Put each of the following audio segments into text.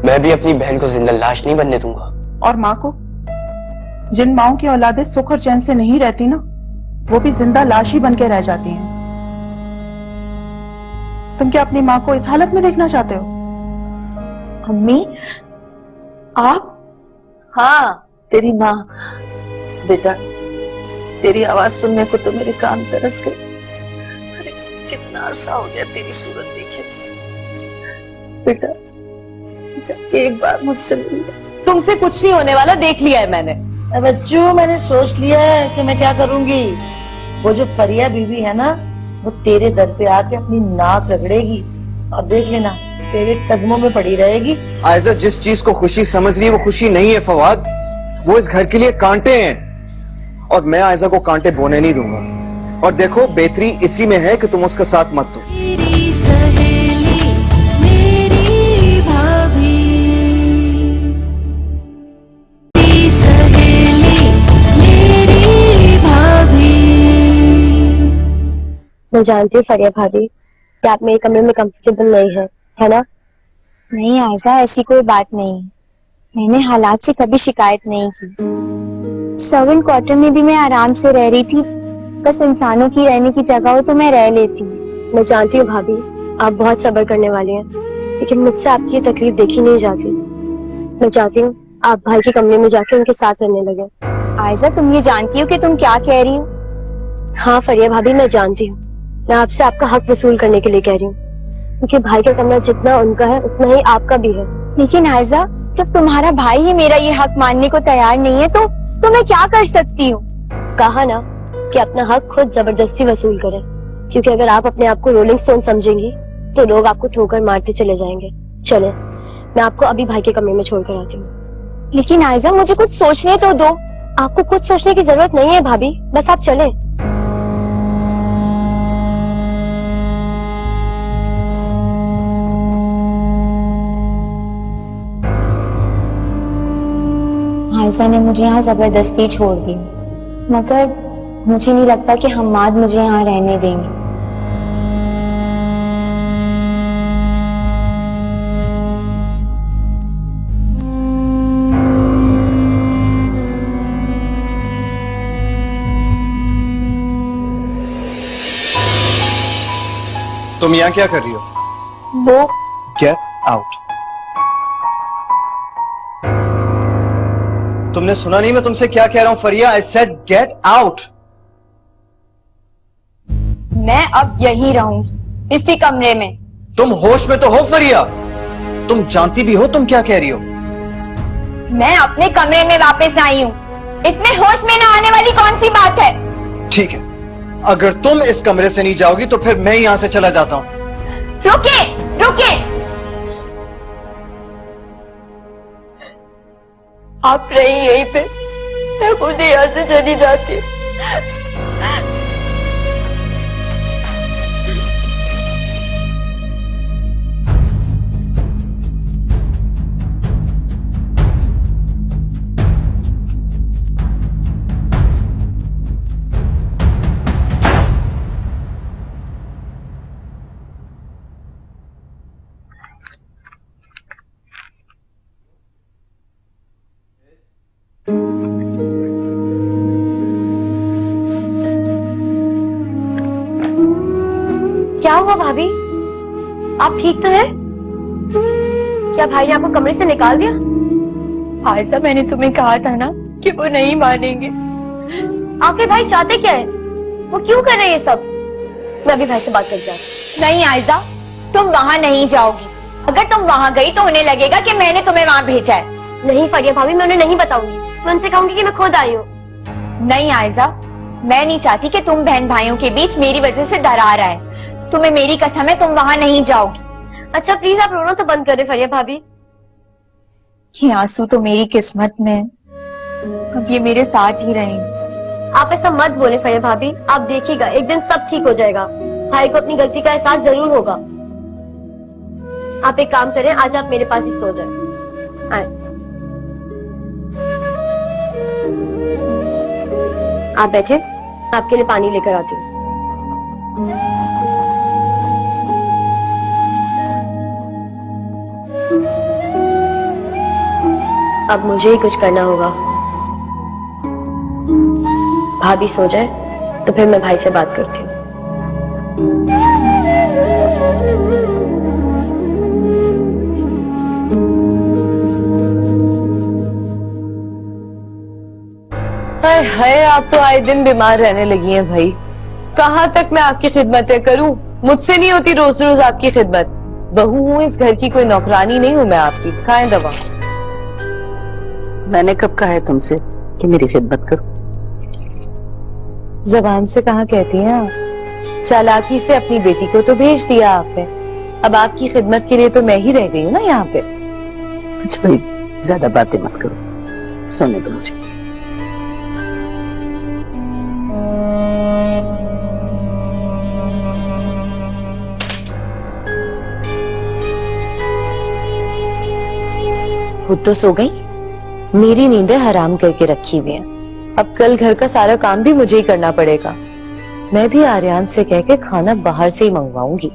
मैं भी अपनी बहन को जिंदा लाश नहीं बनने दूंगा। और माँ को, जिन माओं की औलादें सुख और चैन से नहीं रहती ना, वो भी जिंदा लाश ही बन के रह जाती हैं। तुम क्या अपनी माँ को इस हालत में देखना चाहते हो? अम्मी, आप? हाँ, तेरी माँ। बेटा, तेरी आवाज सुनने को तो मेरे कान तरस गए। अरे कितना अरसा हो गया तेरी सूरत देखे। बेटा, एक बार मुझसे मिल ले। तुमसे कुछ नहीं होने वाला, देख लिया है मैंने। बच्चों, मैंने सोच लिया है कि मैं क्या करूंगी। वो जो फरिया बीबी है ना, वो तेरे दर पे आके अपनी नाक रगड़ेगी और देख लेना तेरे कदमों में पड़ी रहेगी। आयजा जिस चीज को खुशी समझ रही है वो खुशी नहीं है फवाद, वो इस घर के लिए कांटे हैं और मैं आयजा को कांटे बोने नहीं दूंगा। और देखो, बेहतरी इसी में है कि तुम उसका साथ मत दो। मेरी सहेली, मेरी भाभी, मेरी सहेली, मेरी भाभी। मैं जानती हूँ फरिया भाभी कि आप मेरे कमरे में कंफर्टेबल नहीं है ना? नहीं आयजा, ऐसी कोई बात नहीं। मैंने हालात से कभी शिकायत नहीं की। सर्वेंट क्वार्टर में भी मैं आराम से रह रही थी। बस इंसानों की रहने की जगह हो तो मैं रह लेती हूँ। मैं जानती हूँ भाभी, आप बहुत सब्र करने वाले हैं, लेकिन मुझसे आपकी ये तकलीफ देखी नहीं जाती। मैं चाहती हूँ आप भाई के कमरे में जाके उनके साथ रहने लगे। आयजा, तुम ये जानती हो कि तुम क्या कह रही हो? हाँ फरिया भाभी, मैं जानती हूँ। मैं आपसे आपका हक वसूल करने के लिए कह रही हूँ, क्योंकि भाई का कमरा जितना उनका है उतना ही आपका भी है। लेकिन आयजा, जब तुम्हारा भाई ही मेरा ये हक मानने को तैयार नहीं है तो मैं क्या कर सकती हूँ? कहा ना कि अपना हक खुद जबरदस्ती वसूल करें, क्योंकि अगर आप अपने आप को रोलिंग स्टोन समझेंगी तो लोग आपको ठोकर मारते चले जाएंगे। चले, मैं आपको अभी भाई के कमरे में छोड़कर आती हूँ। लेकिन आयजा, मुझे कुछ सोचने तो दो। आपको कुछ सोचने की जरूरत नहीं है भाभी, बस आप चले। आयजा ने मुझे यहाँ जबरदस्ती छोड़ दी, मगर मुझे नहीं लगता कि हम्माद मुझे यहाँ रहने देंगे। तुम यहाँ क्या कर रही हो? वो गेट आउट। तुमने सुना नहीं मैं तुमसे क्या कह रहा हूं Faria? I said get out. मैं अब यहीं रहूंगी, इसी कमरे में। तुम होश में तो हो फरिया? तुम जानती भी हो तुम क्या कह रही हो? मैं अपने कमरे में वापस आई हूँ, इसमें होश में ना आने वाली कौन सी बात है? ठीक है, अगर तुम इस कमरे से नहीं जाओगी तो फिर मैं यहां से चला जाता हूं। रुकिए, रुकिए। आप रही यहीं पे, मैं खुद ही यहाँ से चली जाती। क्या हुआ भाभी, आप ठीक तो हैं? क्या भाई ने आपको कमरे से निकाल दिया? आयजा, मैंने तुम्हें कहा था ना कि वो नहीं मानेंगे। आपके भाई चाहते क्या है? वो क्यों कर रहे हैं ये सब? मैं अभी भाई से बात करके आती हूँ। नहीं आयजा, तुम वहां नहीं जाओगी। अगर तुम वहां गई तो उन्हें लगेगा कि मैंने तुम्हें वहां भेजा है। नहीं फरिया भाभी, मैं उन्हें नहीं बताऊंगी। मैं उनसे कहूंगी कि मैं खुद आई हूँ। नहीं आयजा, मैं नहीं चाहती कि तुम बहन भाइयों के बीच मेरी वजह से दरार आए। तुम्हें मेरी कसम है, तुम वहां नहीं जाओगी। अच्छा प्लीज आप रोना तो बंद करें फरिया भाभी। ये आंसू तो मेरी किस्मत में, अब ये मेरे साथ ही रहेंगे। आप ऐसा मत बोले फरिया भाभी, आप देखिएगा एक दिन सब ठीक हो जाएगा। भाई को अपनी गलती का एहसास जरूर होगा। आप एक काम करें, आज आप मेरे पास ही सो जाए। आए, आप बैठे, आपके लिए पानी लेकर आती हूँ। अब मुझे ही कुछ करना होगा। भाभी सो जाए तो फिर मैं भाई से बात करती हूँ। हाय हाय, आप तो आए दिन बीमार रहने लगी हैं भाई। कहाँ तक मैं आपकी खिदमतें करूं? मुझसे नहीं होती रोज रोज आपकी खिदमत। बहू हूं इस घर की, कोई नौकरानी नहीं हूं मैं आपकी। खाएं दवा। मैंने कब कहा है तुमसे कि मेरी खिदमत करो? जबान से कहाँ कहती हैं आप? चालाकी से अपनी बेटी को तो भेज दिया आपने। अब आपकी खिदमत के लिए तो मैं ही रह गई हूँ ना यहाँ पे। अच्छा भाई, ज्यादा बातें मत करो, सोने दो मुझे। खुद तो सो गई, मेरी नींदें हराम करके रखी हुई हैं। अब कल घर का सारा काम भी मुझे ही करना पड़ेगा। मैं भी आर्यान से कह के खाना बाहर से ही मंगवाऊंगी।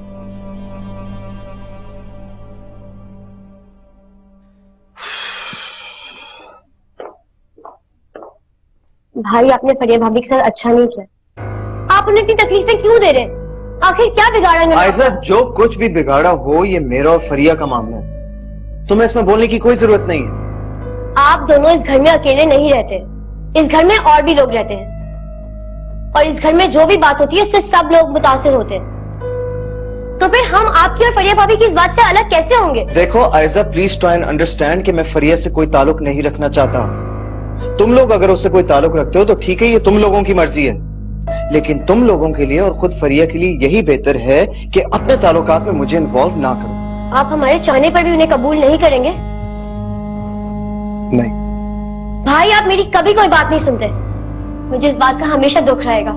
भाई आपने फरिया भाभी के साथ अच्छा नहीं किया। आप उन्हें इतनी तकलीफें क्यों दे रहे हैं? आखिर क्या बिगाड़ा इन्होंने? आयजा, जो कुछ भी बिगाड़ा हो ये मेरा और फरिया का मामला है, तुम्हें इसमें बोलने की कोई जरूरत नहीं है। आप दोनों इस घर में अकेले नहीं रहते, इस घर में और भी लोग रहते हैं, और इस घर में जो भी बात होती है उससे सब लोग मुतासिर होते हैं। तो फिर हम आपकी और फरिया भाभी की इस बात से अलग कैसे होंगे? देखो Aiza, please try and understand कि मैं फरिया से कोई ताल्लुक नहीं रखना चाहता। तुम लोग अगर उससे कोई ताल्लुक रखते हो तो ठीक है, ये तुम लोगों की मर्जी है, लेकिन तुम लोगों के लिए और खुद फरिया के लिए यही बेहतर है कि अपने ताल्लुकात में मुझे इन्वॉल्व ना करो। आप हमारे चाहने पर भी उन्हें कबूल नहीं करेंगे? नहीं भाई, आप मेरी कभी कोई बात नहीं सुनते। मुझे इस बात का हमेशा दुख रहेगा।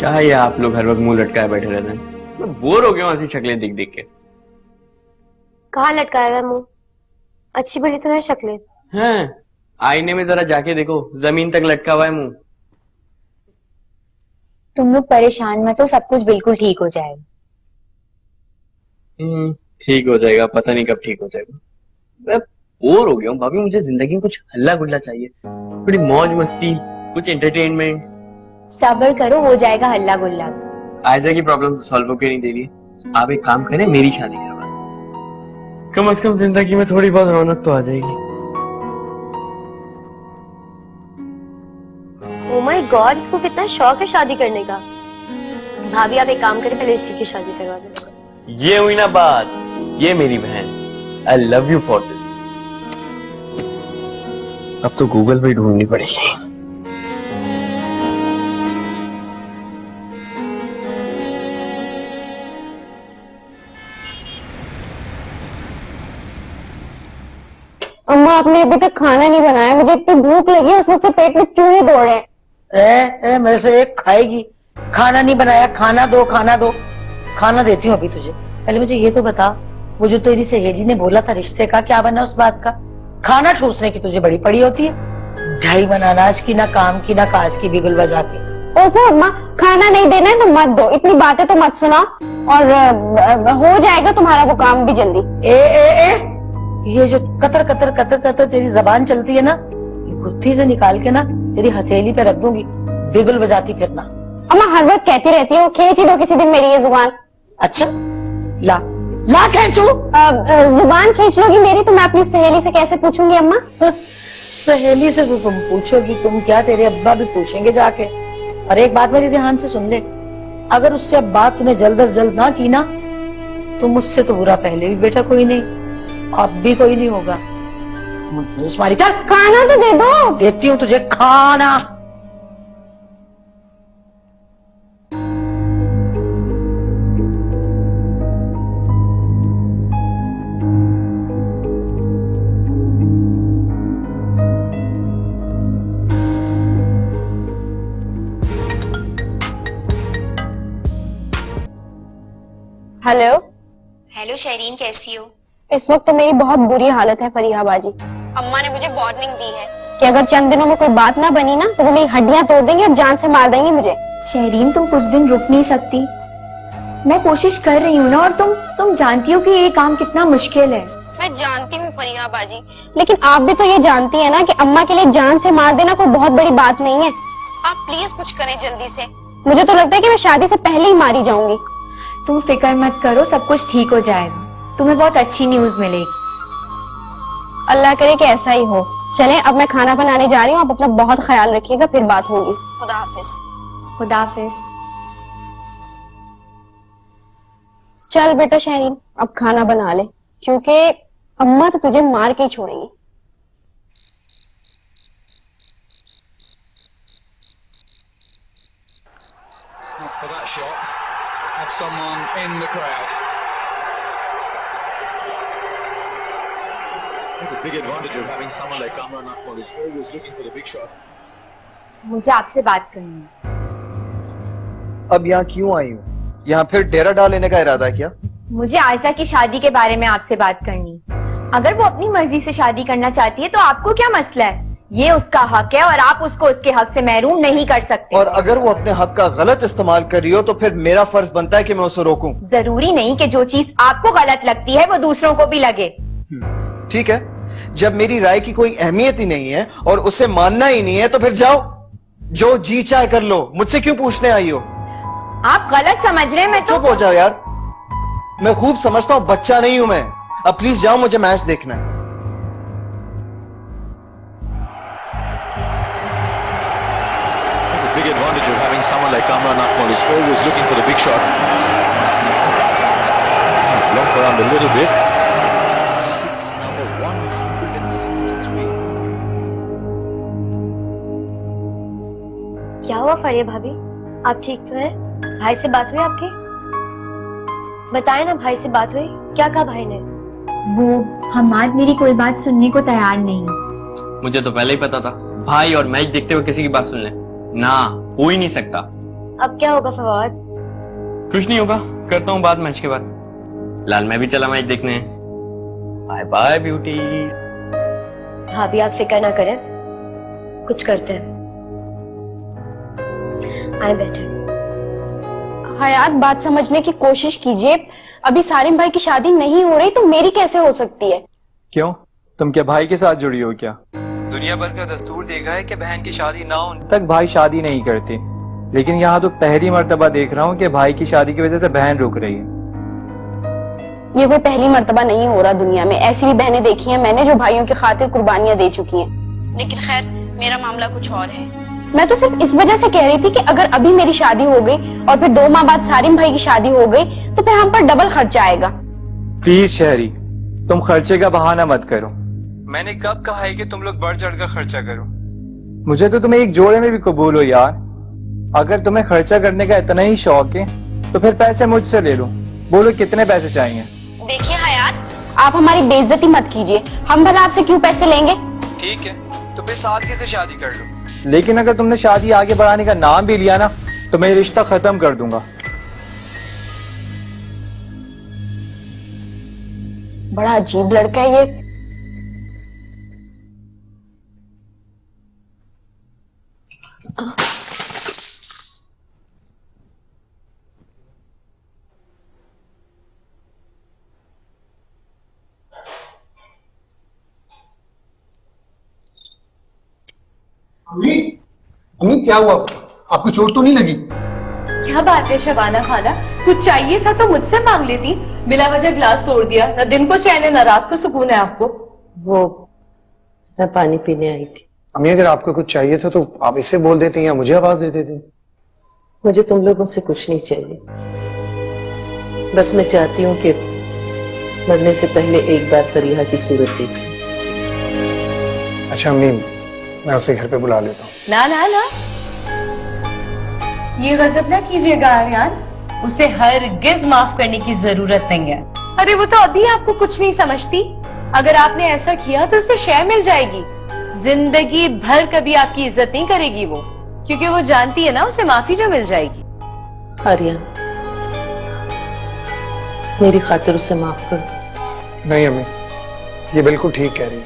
क्या है ये आप लोग हर वक्त मुंह लटकाए बैठे रहते हैं? मैं बोर हो गया हूं ऐसी शक्लें दिख दिख के। कहाँ लटकाया हुआ है मुंह? अच्छी बड़ी तो है शक्लें। हैं, आईने में जरा जाके देखो, जमीन तक लटका हुआ है मुंह। तुम लोग परेशान मत हो, सब कुछ बिल्कुल ठीक हो जाएगा। ठीक हो जाएगा, पता नहीं कब ठीक हो जाएगा। मैं बोर हो गया हूँ भाभी, मुझे जिंदगी में कुछ हल्ला गुल्ला चाहिए, थोड़ी मौज मस्ती, कुछ एंटरटेनमेंट। सब्र करो, हो जाएगा हल्ला गुल्ला। आयजा की प्रॉब्लम तो सॉल्व होकर नहीं दे रही। आप एक काम करें, मेरी शादी करवा दें, कम से कम जिंदगी में थोड़ी बहुत रौनक तो आ जाएगी। ओह माय गॉड, इसको कितना शौक है शादी करने का। भाभी आप एक काम करें, पहले इसी की शादी करवा दें। ये हुई ना बात, ये मेरी बहन। I love you for this. अब तो गूगल पे ढूंढनी पड़ेगी। अम्मा, आपने अभी तक खाना नहीं बनाया, मुझे इतनी भूख लगी है, उस वक्त से पेट में चूहे दौड़ रहे हैं। मेरे से एक खाएगी? खाना नहीं बनाया, खाना दो, खाना दो। खाना देती हूँ अभी तुझे। पहले मुझे ये तो बता, वो जो तेरी सहेली ने बोला था रिश्ते का, क्या बना उस बात का? खाना ठूसने की तुझे बड़ी पड़ी होती है। ढाई मन अनाज की, ना काम की, ना काज की, बिगुल बजा के। ओफो अम्मा, खाना नहीं देना है तो मत दो, इतनी बातें तो मत सुना, और हो जाएगा तुम्हारा वो काम भी जल्दी। ए ये जो कतर कतर कतर कतर तेरी जबान चलती है ना, गुत्थी से निकाल के ना तेरी हथेली पे रख दूंगी, बिगुल बजाती फिरना। अम्मा हर वक्त कहती रहती है, वो खींच ही दो किसी दिन मेरी ये जुबान। अच्छा, ला ला खींचू। जुबान खींच लोगी मेरी तो मैं अपनी सहेली से कैसे पूछूंगी अम्मा? सहेली से तो तुम पूछोगी, तुम क्या तेरे अब्बा भी पूछेंगे जाके। और एक बात मेरी ध्यान से सुन ले, अगर उससे अब बात तूने जल्द अज जल्द ना की ना, तो मुझसे तो बुरा पहले भी बेटा कोई नहीं, अब भी कोई नहीं होगा। मारी, चल खाना तो दे दो। देती हूँ तुझे खाना। हेलो। हेलो शरीन, कैसी हो? इस वक्त तो मेरी बहुत बुरी हालत है फरीहा बाजी। अम्मा ने मुझे वार्निंग दी है कि अगर चंद दिनों में कोई बात ना बनी ना तो वो मेरी हड्डियां तोड़ देंगे और जान से मार देंगे मुझे। शहरीन, तुम कुछ दिन रुक नहीं सकती? मैं कोशिश कर रही हूँ ना, और तुम जानती हो कि ये काम कितना मुश्किल है। मैं जानती हूँ फरीहा बाजी, लेकिन आप भी तो ये जानती है ना कि अम्मा के लिए जान से मार देना कोई बहुत बड़ी बात नहीं है। आप प्लीज कुछ करें जल्दी से। मुझे तो लगता है कि मैं शादी से पहले ही मारी जाऊंगी। तुम फिक्र मत करो, सब कुछ ठीक हो जाएगा। तुम्हें बहुत अच्छी न्यूज मिलेगी। अल्लाह करे कि ऐसा ही हो। चलें, अब मैं खाना बनाने जा रही हूँ, आप अपना बहुत ख्याल रखिएगा, फिर बात होगी। खुदा हाफिज। खुदा हाफिज। चल बेटा शहरीन, अब खाना बना ले, क्योंकि अम्मा तो तुझे मार के ही छोड़ेंगी। For that shot, had someone in the crowd. There's a big advantage of having someone like Kamran Akmal who's always looking for the big shot. मुझे आपसे बात करनी है। अब यहाँ क्यों आई हूँ? यहाँ फिर डेरा डाल लेने का इरादा है क्या? मुझे आयशा की शादी के बारे में आपसे बात करनी है। अगर वो अपनी मर्जी से शादी करना चाहती है तो आपको क्या मसला है? ये उसका हक है और आप उसको उसके हक से महरूम नहीं कर सकते। और अगर वो अपने हक का गलत इस्तेमाल कर रही हो तो फिर मेरा फर्ज बनता है कि मैं उसे रोकूं। जरूरी नहीं कि जो चीज आपको गलत लगती है वो दूसरों को भी लगे। ठीक है, जब मेरी राय की कोई अहमियत ही नहीं है और उसे मानना ही नहीं है तो फिर जाओ, जो जी चाहे कर लो। मुझसे क्यों पूछने आई हो? आप गलत समझ रहे हैं। मैं तो चुप हो जाओ यार, मैं खूब समझता हूँ, बच्चा नहीं हूं मैं। अब प्लीज जाओ, मुझे मैच देखना है। There's a big advantage of having someone like Kamran Akmal who's always looking for the big shot. Blocked around a little bit. Number 163. क्या हुआ फरिया भाभी, आप ठीक तो हैं? भाई से बात हुई आपकी? बताए ना, भाई से बात हुई? क्या कहा भाई ने? वो हमाद मेरी कोई बात सुनने को तैयार नहीं। मुझे तो पहले ही पता था, भाई और मैच देखते हुए किसी की बात सुन ले ना, हो ही नहीं सकता। अब क्या होगा फवाद? कुछ नहीं होगा, करता हूँ बात मैच के बाद। लाल मैं भी चला मैच देखने। Bye bye beauty. भाभी आप फिक्र ना करें, कुछ करते हैं। आए बैठे। हयात, बात समझने की कोशिश कीजिए। अभी सारिम भाई की शादी नहीं हो रही तो मेरी कैसे हो सकती है? क्यों, तुम क्या भाई के साथ जुड़ी हो क्या? दुनिया भर का दस्तूर देखा है कि बहन की शादी ना होने तक भाई शादी नहीं करते, लेकिन यहाँ तो पहली मर्तबा देख रहा हूँ कि भाई की शादी की वजह से बहन रुक रही है। ये कोई पहली मर्तबा नहीं हो रहा, दुनिया में ऐसी भी बहनें देखी हैं मैंने जो भाइयों की खातिर कुर्बानियां दे चुकी हैं। लेकिन खैर, मेरा मामला कुछ और है। मैं तो सिर्फ इस वजह से कह रही थी कि अगर अभी मेरी शादी हो गई और फिर 2 माह बाद सारिम भाई की शादी हो गई तो फिर हम पर डबल खर्चा आएगा। प्लीज शहरी, तुम खर्चे का बहाना मत करो। मैंने कब कहा है कि तुम लोग बढ़ चढ़ कर खर्चा करो? मुझे तो तुम्हें एक जोड़े में भी कबूल हो यार। अगर तुम्हें खर्चा करने का इतना ही शौक है तो फिर पैसे मुझसे ले लो। बोलो कितने पैसे चाहिए? देखिए हयात, आप हमारी बेइज्जती मत कीजिए। हम भला आपसे क्यों पैसे लेंगे? ठीक है, तो फिर सादगी से शादी कर लो, लेकिन अगर तुमने शादी आगे बढ़ाने का नाम भी लिया ना तो मैं रिश्ता खत्म कर दूंगा। बड़ा अजीब लड़का है ये। अम्मी, अम्मी क्या हुआ? आपको चोट तो नहीं लगी? क्या बात है शबाना खाला, कुछ चाहिए था तो मुझसे मांग लेती। बिला वजह ग्लास तोड़ दिया, न दिन को चैन है न रात को सुकून है आपको। वो मैं पानी पीने आई थी। अम्मी, अगर आपको कुछ चाहिए था तो आप इसे बोल देते या मुझे आवाज दे देते। मुझे तुम लोगों से कुछ नहीं चाहिए, बस मैं चाहती हूँ कि मरने से पहले एक बार फरीहा की सूरत देखूं। अच्छा अम्मी, मैं उसे घर पे बुला लेता हूँ। ना ना ना, ये गजब ना कीजिएगा आर्यन, उसे हरगिज माफ करने की जरूरत नहीं है। अरे वो तो अभी आपको कुछ नहीं समझती, अगर आपने ऐसा किया तो उसे शय मिल जाएगी। जिंदगी भर कभी आपकी इज्जत नहीं करेगी वो, क्योंकि वो जानती है ना उसे माफी जो मिल जाएगी। आर्यन, मेरी खातिर उसे माफ कर दो। नहीं अम्मी, ये बिल्कुल ठीक कह रही है।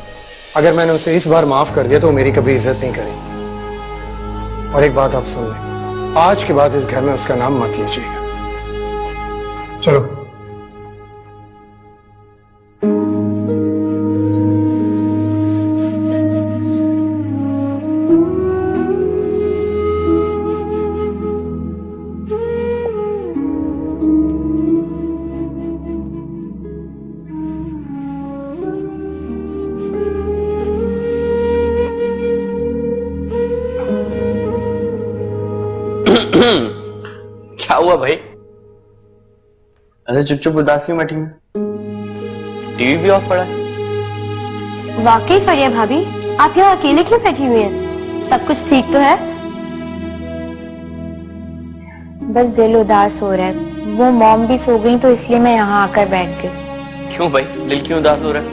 अगर मैंने उसे इस बार माफ कर दिया तो वो मेरी कभी इज्जत नहीं करेगी। और एक बात आप सुन लें, आज के बाद इस घर में उसका नाम मत लीजिएगा। चलो। क्या हुआ भाई? अरे चुप चुप उदासी में बैठी है, टीवी भी ऑफ पड़ा है। वाकई फरिया भाभी, आप यहाँ अकेले क्यों बैठी हुई हैं? सब कुछ ठीक तो है? बस दिल उदास हो रहा है। वो मॉम भी सो गई तो इसलिए मैं यहाँ आकर बैठ गई। क्यों भाई, दिल क्यों उदास हो रहा है?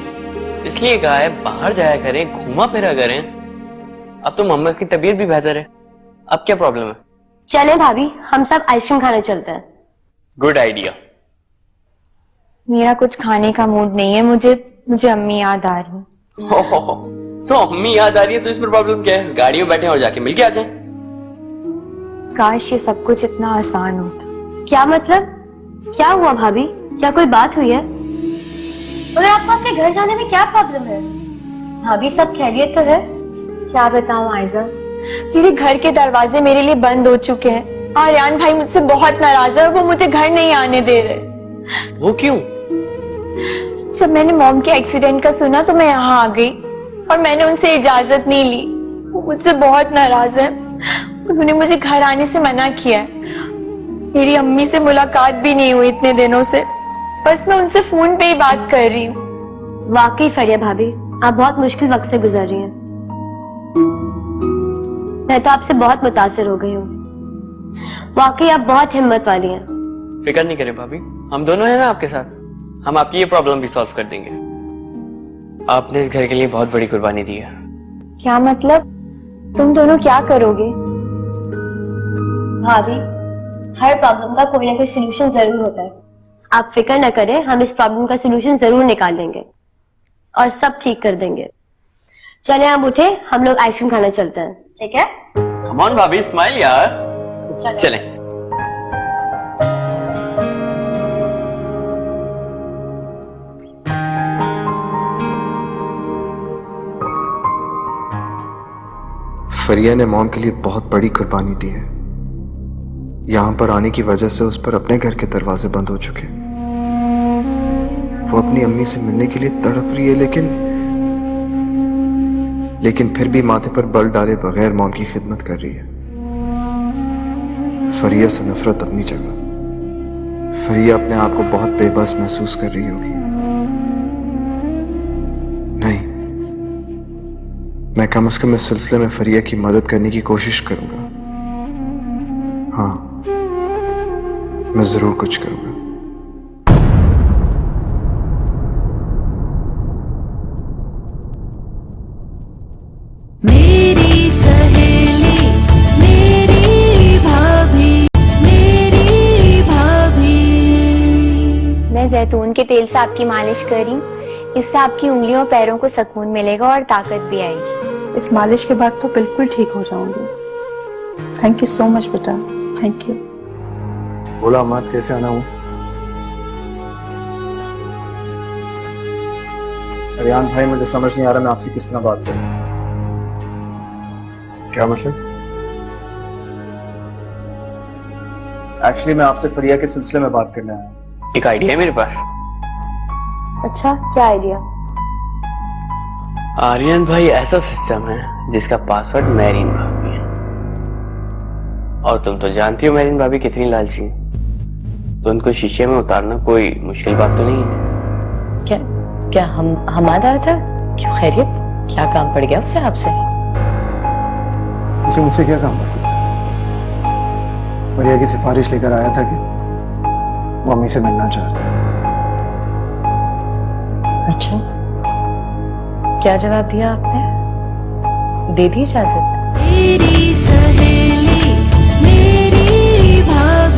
इसलिए कहा है बाहर जाया करें, घूमा फिरा करें। अब तो मम्मा की तबीयत भी बेहतर है, अब क्या प्रॉब्लम है? चलें भाभी, हम सब आइसक्रीम खाने चलते हैं। Good idea. मेरा कुछ खाने का मूड नहीं है, मुझे अम्मी याद आ रही है। तो अम्मी याद आ रही है तो इसमें प्रॉब्लम क्या है? गाड़ी में बैठे और जाके मिलके आ जाएं। काश ये सब कुछ इतना आसान होता। क्या मतलब? क्या हुआ भाभी? क्या कोई बात हुई है? और आपको अपने घर जाने में क्या प्रॉब्लम है? भाभी सब खैरियत तो है? क्या बताऊं आयजा, मेरे घर के दरवाजे मेरे लिए बंद हो चुके हैं। आर्यन भाई मुझसे बहुत नाराज है और वो मुझे घर नहीं आने दे रहे। वो क्यों? जब मैंने मॉम के एक्सीडेंट का सुना तो मैं यहाँ आ गई और मैंने उनसे इजाजत नहीं ली। वो मुझसे बहुत नाराज है, उन्होंने मुझे घर आने से मना किया है। मेरी अम्मी से मुलाकात भी नहीं हुई इतने दिनों से, बस मैं उनसे फोन पे ही बात कर रही हूँ। वाकई फरिया भाभी, आप बहुत मुश्किल वक्त से गुजर रही हैं। मैं तो आपसे बहुत मुतासिर हो गई हूँ। वाकई आप बहुत हिम्मत वाली हैं। फिक्र नहीं करें भाभी, हम दोनों हैं ना आपके साथ। हम आपकी ये प्रॉब्लम भी सॉल्व कर देंगे। आपने इस घर के लिए बहुत बड़ी कुर्बानी दी है। क्या मतलब? तुम दोनों क्या करोगे? भाभी, हर प्रॉब्लम का कोई ना कोई सलूशन जरूर होता है। आप फिक्र न करें, हम इस प्रॉब्लम का सलूशन जरूर निकाल लेंगे और सब ठीक कर देंगे। चले आप उठे, हम लोग आइसक्रीम खाना चलते हैं, ठीक है? कम ऑन भाभी, स्माइल यार। चलें। फरिया ने मॉम के लिए बहुत बड़ी कुर्बानी दी है। यहां पर आने की वजह से उस पर अपने घर के दरवाजे बंद हो चुके। वो अपनी अम्मी से मिलने के लिए तड़प रही है, लेकिन फिर भी माथे पर बल डाले बगैर मॉम की खिदमत कर रही है। फरिया से नफरत अपनी जगह। फरिया अपने आप को बहुत बेबस महसूस कर रही होगी। नहीं, मैं कम से कम इस सिलसिले में फरिया की मदद करने की कोशिश करूंगा। हाँ, मैं जरूर कुछ करूंगा। मेरी सहेली मेरी भाभी, मेरी भाभी। मैं जैतून के तेल से आपकी मालिश कर रही हूँ, इससे आपकी उंगलियों और पैरों को सुकून मिलेगा और ताकत भी आएगी। इस मालिश के बाद तो बिल्कुल ठीक हो जाऊंगी। थैंक यू सो मच बेटा, थैंक यू। बोला अम्मा, कैसे आना हूँ? आर्यन भाई, मुझे समझ नहीं आ रहा मैं आपसे किस तरह बात करूं। क्या मतलब? एक्चुअली मैं आपसे फरिया के सिलसिले में बात करने आया हूं। एक आइडिया है मेरे पास। अच्छा, क्या आइडिया? आर्यन भाई, ऐसा सिस्टम है जिसका पासवर्ड मैरीन भाभी है, और तुम तो जानती हो मैरीन भाभी कितनी लालची है, तो उनको शीशे में उतारना कोई मुश्किल बात तो नहीं है। क्या हम आ रहा था? क्यों, खैरियत? क्या काम पड़ गया उसे आपसे? उसे मुझसे क्या काम था? फरिया की सिफारिश लेकर आया था कि वो अम्मी से मिलना चाह रही। अच्छा, क्या जवाब दिया आपने? दे दी इजाजत? मेरी सहेली